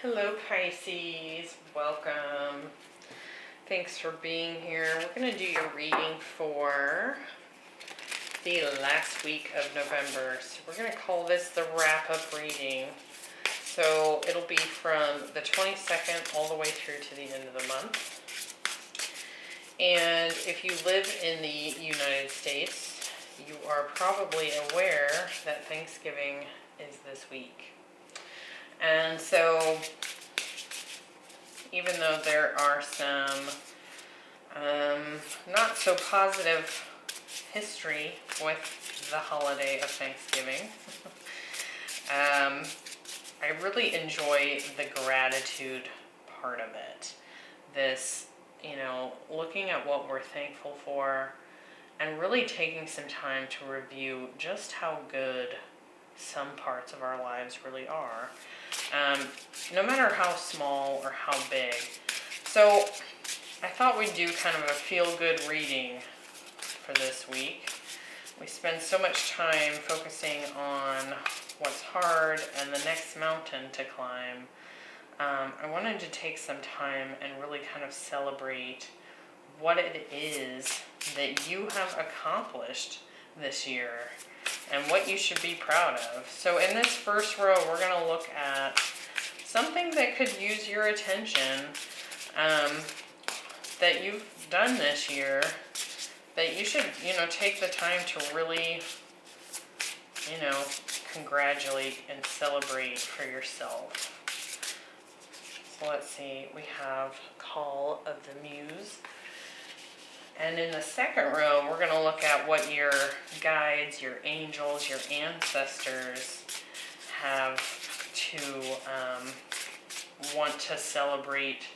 Hello Pisces, welcome. Thanks for being here. We're going to do your reading for the last week of November. So we're going to call this the wrap-up reading. So it'll be from the 22nd all the way through to the end of the month. And if you live in the United States, you are probably aware that Thanksgiving is this week. And so, even though there are some not so positive history with the holiday of Thanksgiving, I really enjoy the gratitude part of it. This, looking at what we're thankful for and really taking some time to review just how good some parts of our lives really are. No matter how small or how big. So I thought we'd do kind of a feel-good reading for this week. We spend so much time focusing on what's hard and the next mountain to climb. I wanted to take some time and really kind of celebrate what it is that you have accomplished this year and what you should be proud of. So in this first row, we're going to look at something that could use your attention that you've done this year that you should, take the time to really, congratulate and celebrate for yourself. So let's see, we have Call of the Muse. And in the second row, we're going to look at what your guides, your angels, your ancestors have to want to celebrate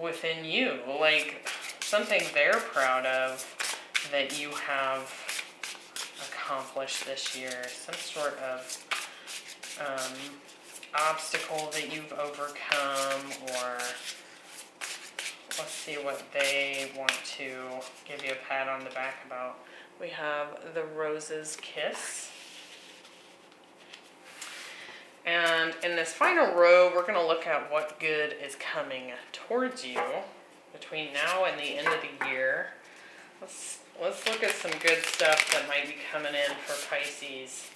within you. Like something they're proud of that you have accomplished this year. Some sort of obstacle that you've overcome, or let's see what they want to give you a pat on the back about. We have the Rose's Kiss. And in this final row, we're going to look at what good is coming towards you between now and the end of the year. Let's look at some good stuff that might be coming in for Pisces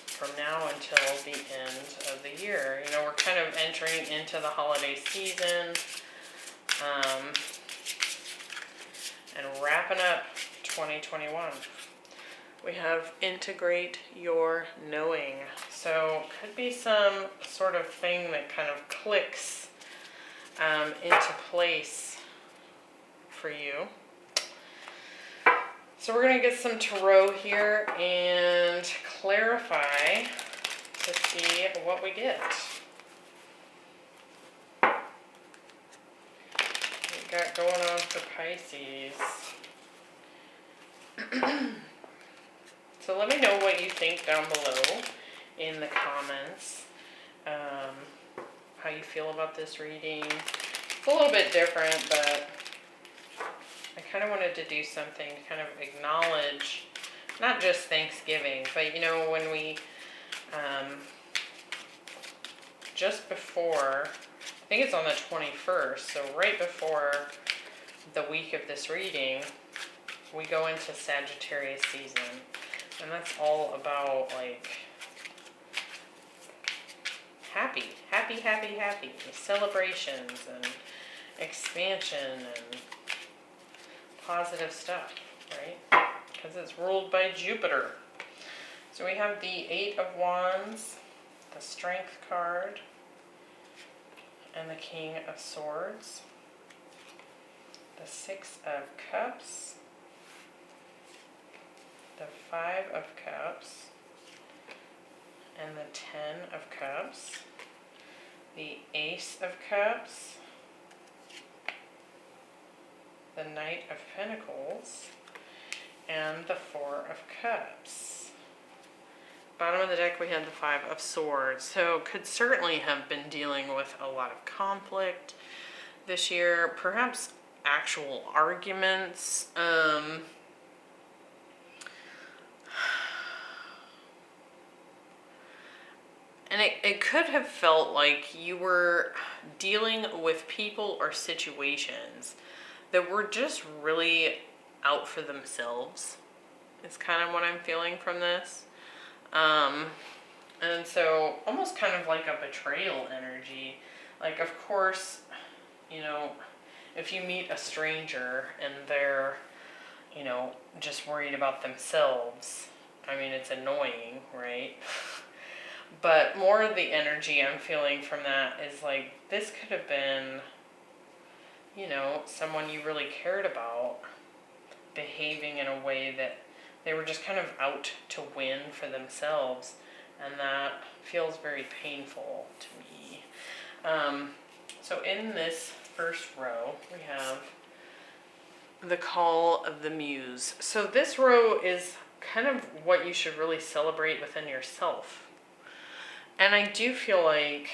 from now until the end of the year. We're kind of entering into the holiday season and wrapping up 2021. We have integrate your knowing. So could be some sort of thing that kind of clicks into place for you. So we're going to get some tarot here and clarify to see what we get. What we got going on for Pisces. So let me know what you think down below in the comments. How you feel about this reading. It's a little bit different, but I kind of wanted to do something to kind of acknowledge not just Thanksgiving, but when we just before, I think it's on the 21st, so right before the week of this reading, we go into Sagittarius season. And that's all about like happy celebrations and expansion and positive stuff, right? Because it's ruled by Jupiter. So we have the Eight of Wands, the Strength card, and the King of Swords, the Six of Cups, the Five of Cups, and the Ten of Cups, the Ace of Cups, the Knight of Pentacles, and the Four of Cups. Bottom of the deck we had the Five of Swords. So could certainly have been dealing with a lot of conflict this year, perhaps actual arguments. And it could have felt like you were dealing with people or situations that were just really out for themselves. It's kind of what I'm feeling from this. And so almost kind of like a betrayal energy. Like, of course, you know, if you meet a stranger and they're, you know, just worried about themselves, I mean, it's annoying, right? But more of the energy I'm feeling from that is like, this could have been, you know, someone you really cared about behaving in a way that they were just kind of out to win for themselves. And that feels very painful to me. So in this first row, we have the call of the muse. So this row is kind of what you should really celebrate within yourself. And I do feel like,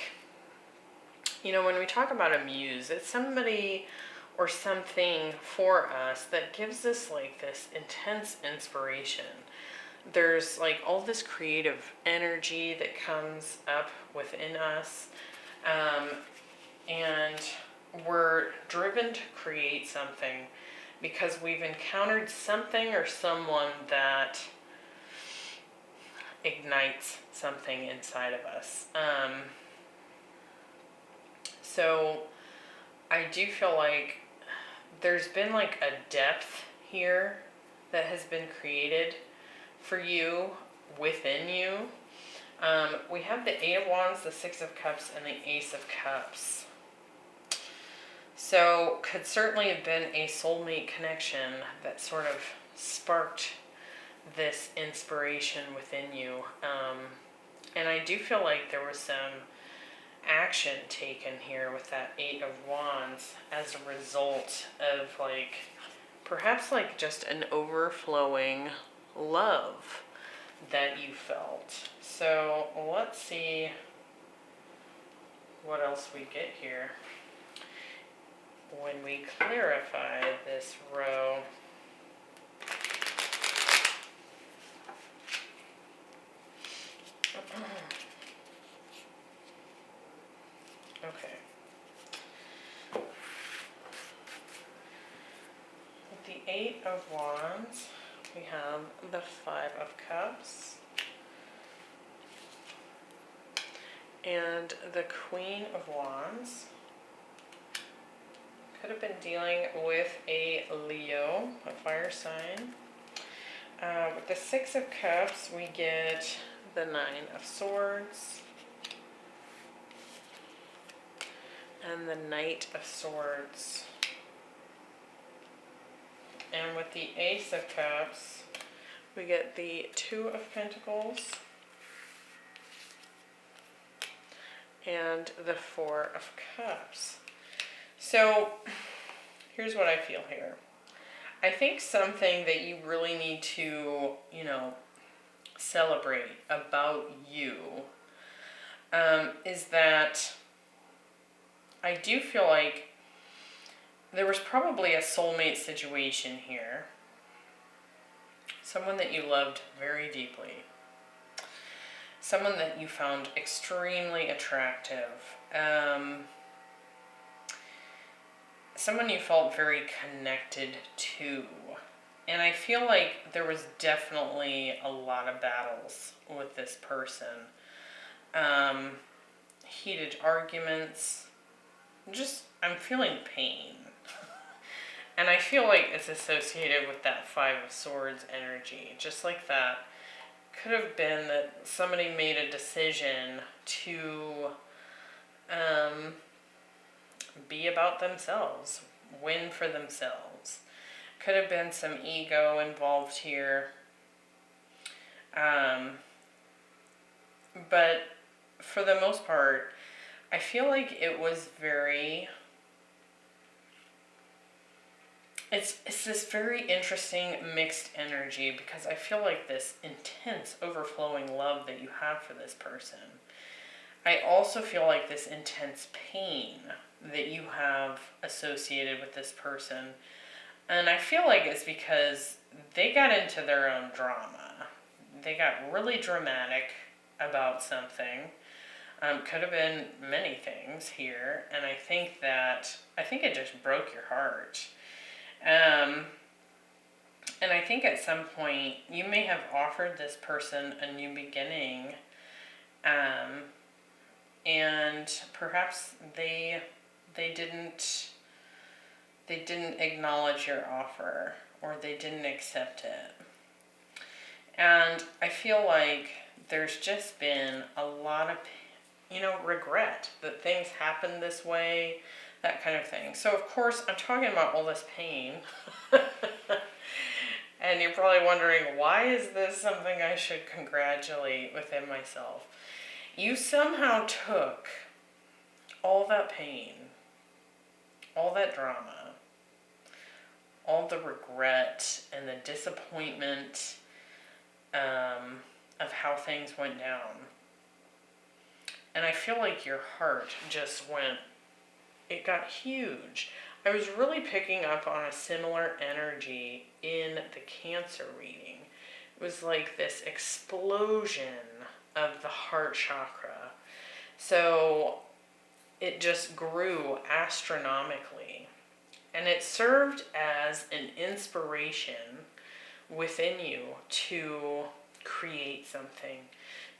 you know, when we talk about a muse, it's somebody or something for us that gives us like this intense inspiration. There's like all this creative energy that comes up within us, and we're driven to create something because we've encountered something or someone that ignites something inside of us. So I do feel like there's been like a depth here that has been created for you, within you. We have the Eight of Wands, the Six of Cups, and the Ace of Cups. So could certainly have been a soulmate connection that sort of sparked this inspiration within you. And I do feel like there was some action taken here with that Eight of Wands as a result of like, perhaps like just an overflowing love that you felt. So let's see what else we get here when we clarify this row. Okay. With the Eight of Wands, we have the Five of Cups and the Queen of Wands. Could have been dealing with a Leo, a fire sign. With the Six of Cups, we get the Nine of Swords and the Knight of Swords. And with the Ace of Cups, we get the Two of Pentacles and the Four of Cups. So here's what I feel here. I think something that you really need to, you know, celebrate about you is that I do feel like there was probably a soulmate situation here. Someone that you loved very deeply. Someone that you found extremely attractive. Someone you felt very connected to. And I feel like there was definitely a lot of battles with this person. Heated arguments. I'm feeling pain. And I feel like it's associated with that Five of Swords energy. Just like that. Could have been that somebody made a decision to be about themselves, win for themselves. Could have been some ego involved here. But for the most part, I feel like it was it's this very interesting mixed energy, because I feel like this intense overflowing love that you have for this person. I also feel like this intense pain that you have associated with this person. And I feel like it's because they got into their own drama. They got really dramatic about something. Could have been many things here, and I think it just broke your heart. And I think at some point you may have offered this person a new beginning, and perhaps they didn't acknowledge your offer, or they didn't accept it. And I feel like there's just been a lot of, regret that things happened this way, that kind of thing. So of course I'm talking about all this pain. And you're probably wondering, why is this something I should congratulate within myself? You somehow took all that pain, all that drama, all the regret and the disappointment of how things went down. And I feel like your heart just it got huge. I was really picking up on a similar energy in the Cancer reading. It was like this explosion of the heart chakra. So it just grew astronomically. And it served as an inspiration within you to create something,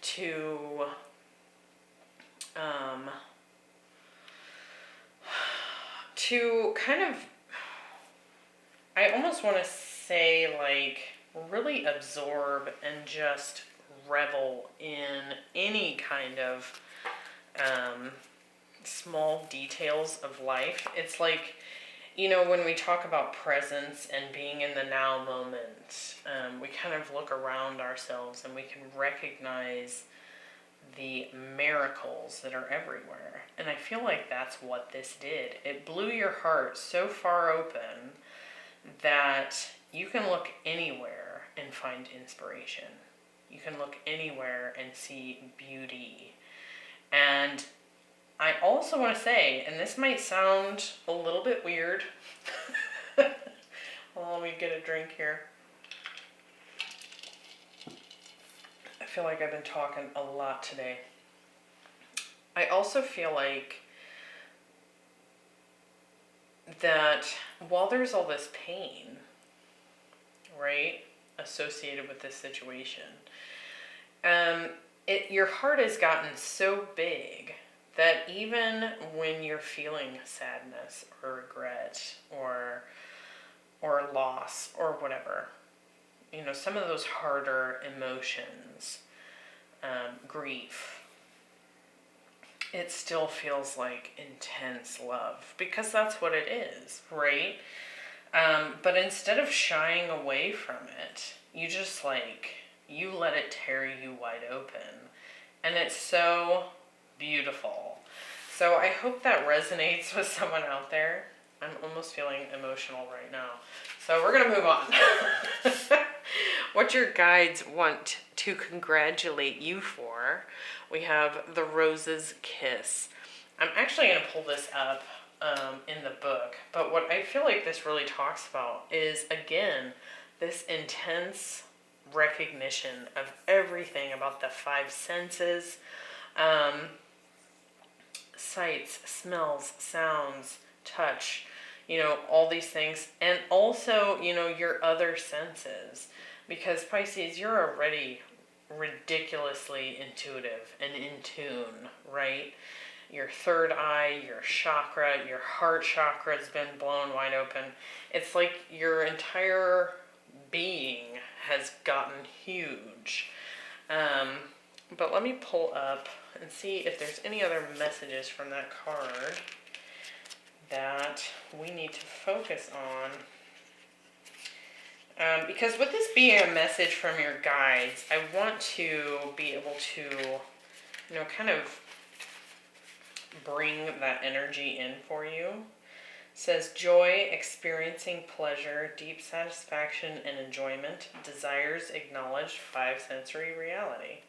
to kind of, I almost want to say, like, really absorb and just revel in any kind of small details of life. It's like, when we talk about presence and being in the now moment, we kind of look around ourselves and we can recognize the miracles that are everywhere. And I feel like that's what this did. It blew your heart so far open that you can look anywhere and find inspiration. You can look anywhere and see beauty. And I also want to say, and this might sound a little bit weird. Well, let me get a drink here. I feel like I've been talking a lot today. I also feel like that while there's all this pain, right, associated with this situation, your heart has gotten so big that even when you're feeling sadness or regret or loss or whatever, some of those harder emotions, grief, it still feels like intense love, because that's what it is, right? But instead of shying away from it, you just you let it tear you wide open. And it's so beautiful. So I hope that resonates with someone out there. I'm almost feeling emotional right now. So we're going to move on. What your guides want to congratulate you for. We have the Rose's Kiss. I'm actually going to pull this up in the book. But what I feel like this really talks about is, again, this intense recognition of everything about the five senses. Sights, smells, sounds, touch, all these things. And also, your other senses. Because Pisces, you're already ridiculously intuitive and in tune, right? Your third eye, your chakra, your heart chakra has been blown wide open. It's like your entire being has gotten huge. But let me pull up and see if there's any other messages from that card that we need to focus on. Because with this being a message from your guides, I want to be able to, kind of bring that energy in for you. It says, joy, experiencing pleasure, deep satisfaction and enjoyment, desires acknowledged, five sensory reality.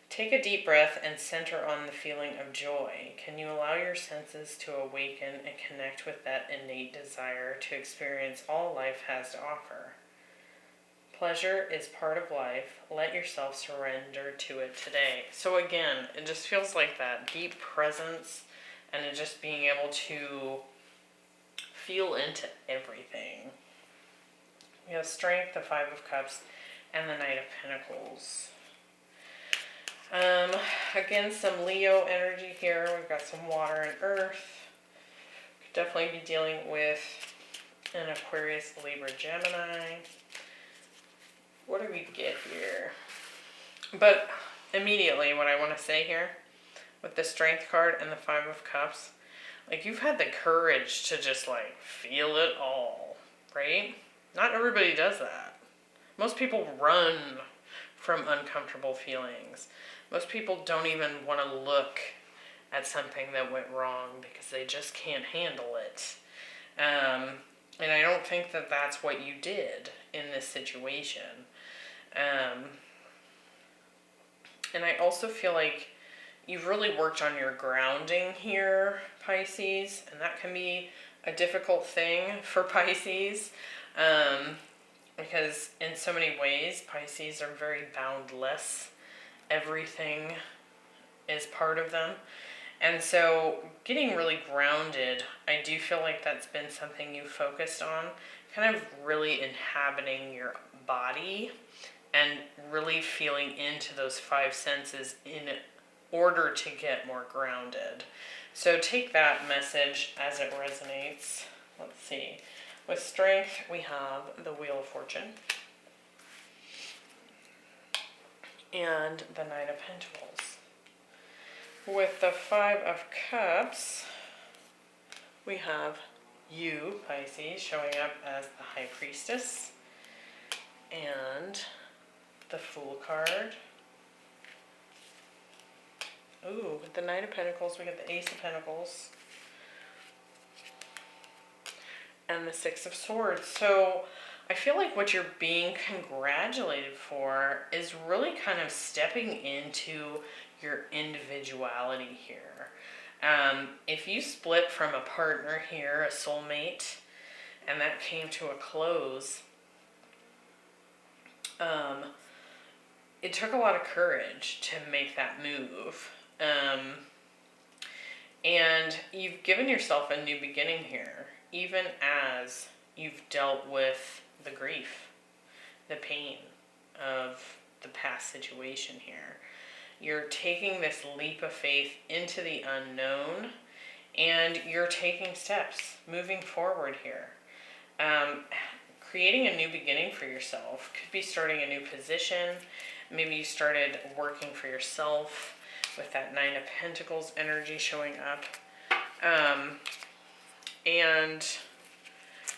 Take a deep breath and center on the feeling of joy. Can you allow your senses to awaken and connect with that innate desire to experience all life has to offer? Pleasure is part of life. Let yourself surrender to it today. So again, it just feels like that deep presence and it just being able to feel into everything. We have Strength, the Five of Cups, and the Knight of Pentacles. Again, some Leo energy here. We've got some water and earth. Could definitely be dealing with an Aquarius, Libra, Gemini. What do we get here? But immediately what I want to say here with the Strength card and the Five of Cups, like you've had the courage to just like feel it all, right? Not everybody does that. Most people run from uncomfortable feelings. Most people don't even want to look at something that went wrong because they just can't handle it. And I don't think that that's what you did in this situation. And I also feel like you've really worked on your grounding here, Pisces, and that can be a difficult thing for Pisces. Because in so many ways, Pisces are very boundless. Everything is part of them. And so getting really grounded, I do feel like that's been something you focused on, kind of really inhabiting your body and really feeling into those five senses in order to get more grounded. So take that message as it resonates. Let's see. With Strength, we have the Wheel of Fortune and the Knight of Pentacles. With the Five of Cups, we have you, Pisces, showing up as the High Priestess and the Fool card. Ooh, with the Knight of Pentacles, we got the Ace of Pentacles and the Six of Swords. So I feel like what you're being congratulated for is really kind of stepping into your individuality here. If you split from a partner here, a soulmate, and that came to a close, it took a lot of courage to make that move. And you've given yourself a new beginning here, even as you've dealt with the grief, the pain of the past situation here. You're taking this leap of faith into the unknown, and you're taking steps, moving forward here. Creating a new beginning for yourself. Could be starting a new position. Maybe you started working for yourself with that Nine of Pentacles energy showing up. And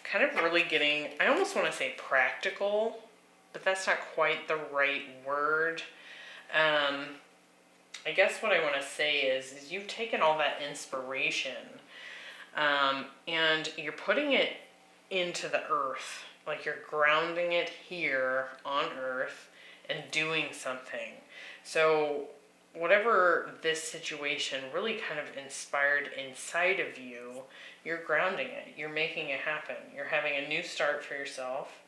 kind of really getting, I almost want to say practical, but that's not quite the right word. I guess what I want to say is you've taken all that inspiration and you're putting it into the earth. Like you're grounding it here on earth and doing something. So whatever this situation really kind of inspired inside of you, you're grounding it. You're making it happen. You're having a new start for yourself.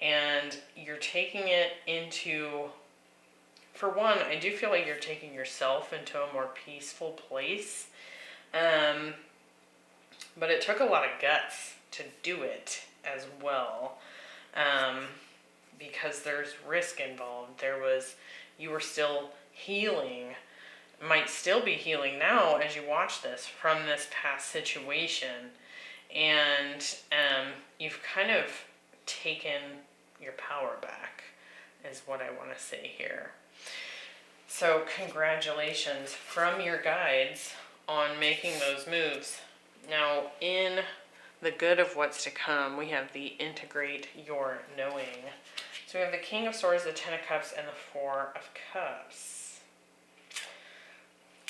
And you're taking it into, for one, I do feel like you're taking yourself into a more peaceful place. But it took a lot of guts to do it as well. Because there's risk involved. You were still healing, might still be healing now as you watch this from this past situation. And you've kind of taken your power back, is what I want to say here. So congratulations from your guides on making those moves. Now, in the good of what's to come, we have the integrate your knowing. So we have the King of Swords, the Ten of Cups, and the Four of Cups.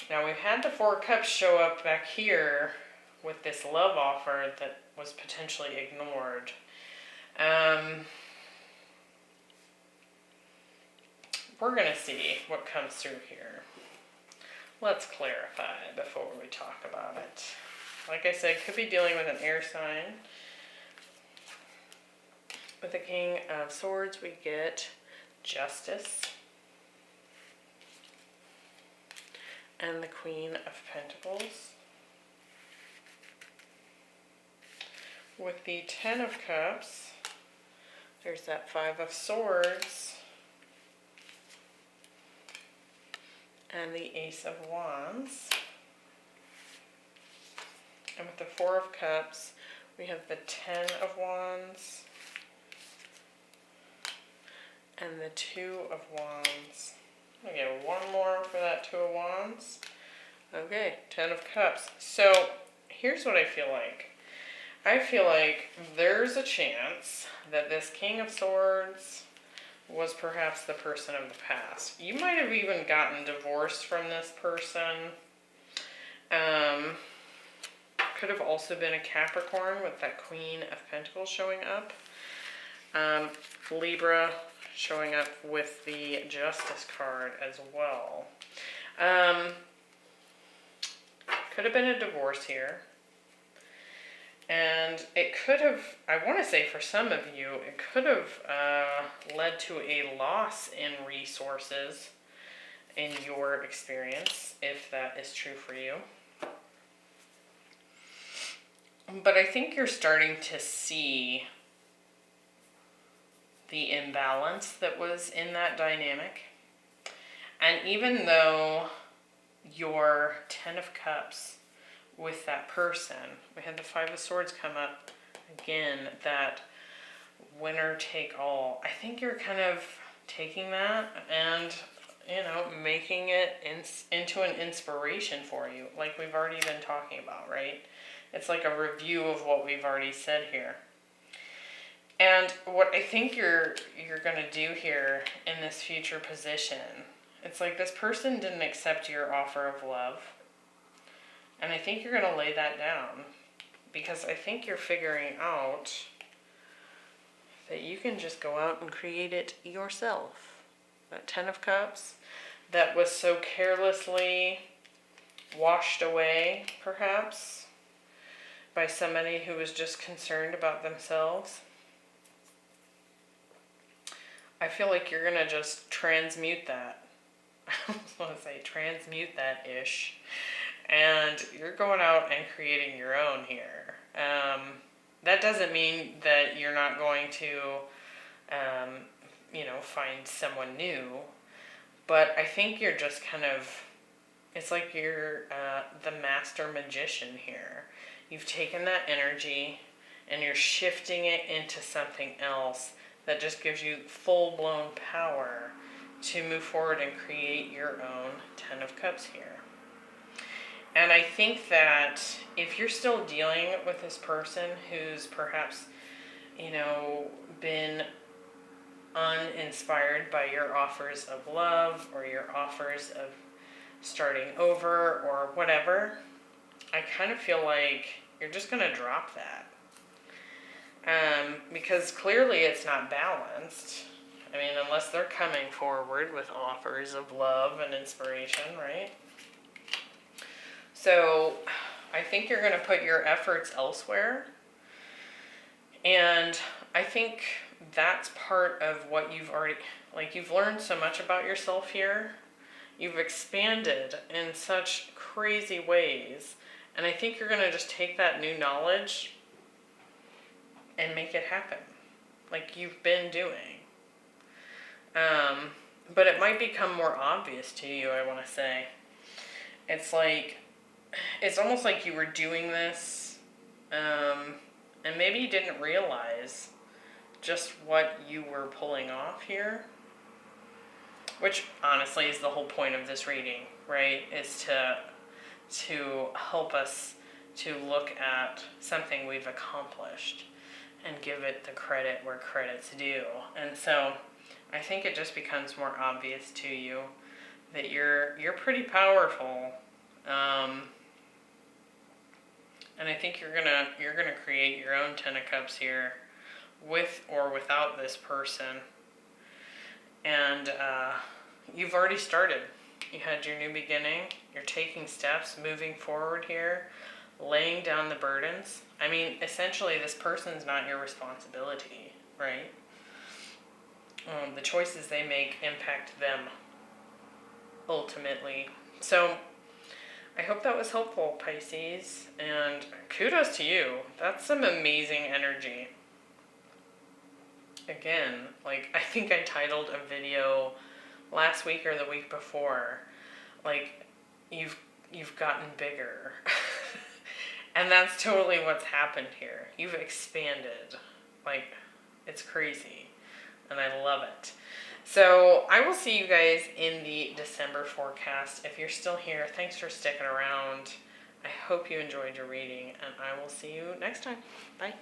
Now we've had the Four of Cups show up back here with this love offer that was potentially ignored. We're going to see what comes through here. Let's clarify before we talk about it. Like I said, could be dealing with an air sign. With the King of Swords, we get Justice. And the Queen of Pentacles. With the Ten of Cups, there's that Five of Swords. And the Ace of Wands. And with the Four of Cups, we have the Ten of Wands and the Two of Wands. I'll get one more for that Two of Wands. Okay, Ten of Cups. So here's what I feel like. I feel like there's a chance that this King of Swords was perhaps the person of the past. You might have even gotten divorced from this person. Could have also been a Capricorn with that Queen of Pentacles showing up. Libra showing up with the Justice card as well. Could have been a divorce here. And it could have, I want to say for some of you, it could have led to a loss in resources in your experience, if that is true for you. But I think you're starting to see the imbalance that was in that dynamic. And even though your Ten of Cups with that person, we had the Five of Swords come up again, that winner take all. I think you're kind of taking that and, you know, making it into an inspiration for you, like we've already been talking about, right? It's like a review of what we've already said here. And what I think you're going to do here in this future position, it's like this person didn't accept your offer of love. And I think you're going to lay that down, because I think you're figuring out that you can just go out and create it yourself. That Ten of Cups that was so carelessly washed away, perhaps, by somebody who was just concerned about themselves. I feel like you're going to just transmute that. I was going to say transmute that ish. And you're going out and creating your own here. That doesn't mean that you're not going to, find someone new. But I think you're just kind of, it's like you're the master magician here. You've taken that energy and you're shifting it into something else that just gives you full-blown power to move forward and create your own Ten of Cups here. And I think that if you're still dealing with this person who's perhaps, been uninspired by your offers of love or your offers of starting over or whatever, I kind of feel like you're just going to drop that. Because clearly it's not balanced. I mean, unless they're coming forward with offers of love and inspiration, right? So I think you're going to put your efforts elsewhere. And I think that's part of what you've already, you've learned so much about yourself here. You've expanded in such crazy ways. And I think you're going to just take that new knowledge and make it happen, like you've been doing. But it might become more obvious to you, I want to say. It's almost like you were doing this, and maybe you didn't realize just what you were pulling off here. Which, honestly, is the whole point of this reading, right? Is to help us to look at something we've accomplished and give it the credit where credit's due. And so I think it just becomes more obvious to you that you're pretty powerful. And I think you're gonna create your own Ten of Cups here, with or without this person. And you've already started. You had your new beginning. You're taking steps, moving forward here, laying down the burdens. I mean, essentially, this person's not your responsibility. right? The choices they make impact them ultimately. So I hope that was helpful, Pisces, and kudos to you. That's some amazing energy. Again, like, I think I titled a video last week or the week before, like, you've gotten bigger. And that's totally what's happened here. You've expanded. Like, it's crazy. And I love it. So I will see you guys in the December forecast. If you're still here, thanks for sticking around. I hope you enjoyed your reading, and I will see you next time. Bye.